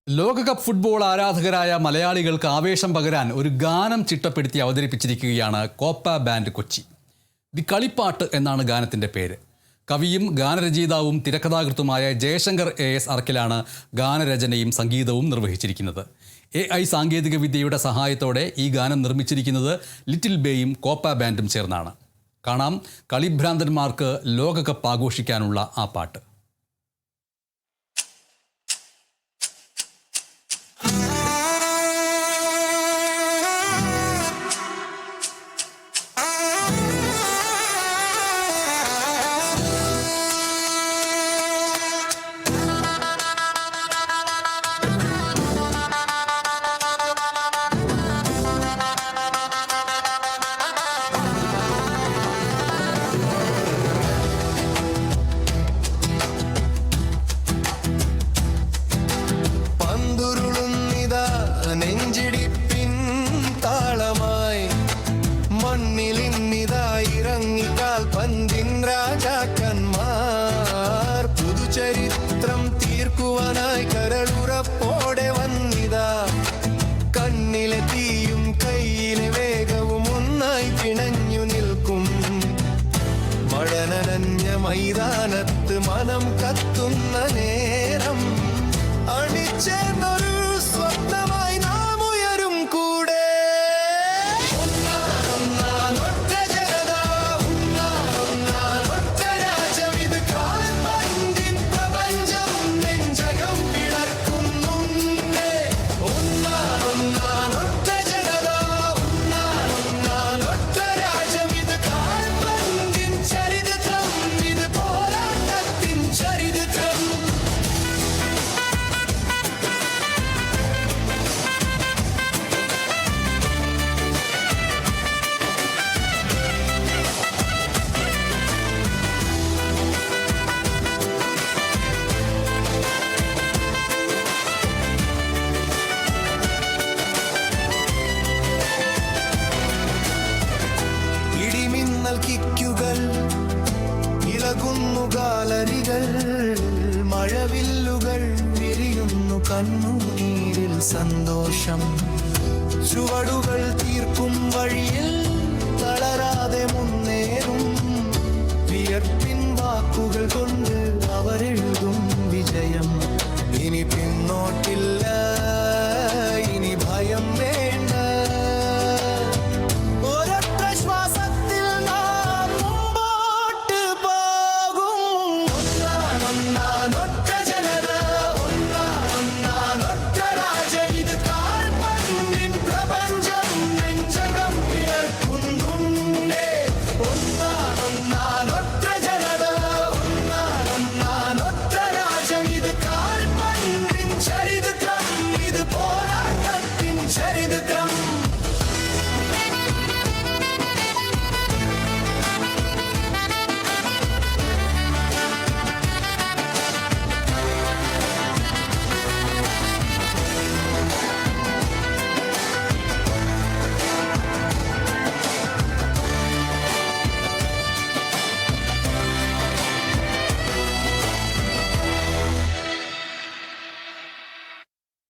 ലോകകപ്പ് ഫുട്ബോൾ ആരാധകരായ മലയാളികൾക്ക് ആവേശം പകരാൻ ഒരു ഗാനം ചിട്ടപ്പെടുത്തി അവതരിപ്പിച്ചിരിക്കുകയാണ് കോപ്പ ബാൻഡ് കൊച്ചി. ദി കളിപ്പാട്ട് എന്നാണ് ഗാനത്തിൻ്റെ പേര്. കവിയും ഗാനരചയിതാവും തിരക്കഥാകൃത്തുമായ ജയശങ്കർ AS അറക്കിലാണ് ഗാനരചനയും സംഗീതവും നിർവഹിച്ചിരിക്കുന്നത്. AI സാങ്കേതിക വിദ്യയുടെ സഹായത്തോടെ ഈ ഗാനം നിർമ്മിച്ചിരിക്കുന്നത് ലിറ്റിൽ ബേയും കോപ്പ ബാൻഡും ചേർന്നാണ്. കാണാം കളിഭ്രാന്തന്മാർക്ക് ലോകകപ്പ് ആഘോഷിക്കാനുള്ള ആ പാട്ട്. നെഞ്ചിടിപ്പിൻ താളമായി മണ്ണിലിന്നിതായിറങ്ങിക്കാൽ പന്തിൻ രാജാക്കന്മാർ പുതുചരിത്രം തീർക്കുവാനായി കരളുറപ്പോടെ വന്നിതാ. കണ്ണിലെ തീയും കയ്യിലെ വേഗവും ഒന്നായി പിണഞ്ഞു നിൽക്കും. മഴ നനഞ്ഞ മൈതാനത്ത് മനം കത്തുന്ന നേരം അണിച്ചേർന്നൊരു സ്വപ്നമായി നാം ഉയരും കൂടെ. ഒറ്റ ജനത, ഒറ്റ രാജ്യം, ഇത് കാൽപന്തിൻ പ്രപഞ്ചം നെഞ്ചകം പിളർക്കുന്നുണ്ട്. ഒറ്റ ജനത, ഒറ്റ രാജ്യം, ഇത് കാൽപന്തിൻ ചരിത്രം, ഇത് പോരാട്ടത്തിൻ ചരിത്രം. ഇടിമിന്നൽ കിക്കുകൾ, ഇളകുന്നു ഗാലറികൾ, മഴവില്ലുകൾ വിരിയുന്നു കണ്ണുനീരിൽ സന്തോഷം. ചുവടുകൾ തീർക്കും വഴിയിൽ തളരാതെ മുന്നേറും. വിയർപ്പിൻ വാക്കുകൾ കൊണ്ട് അവരെഴുതും വിജയം. ഇനി പിന്നോട്ടില്ല.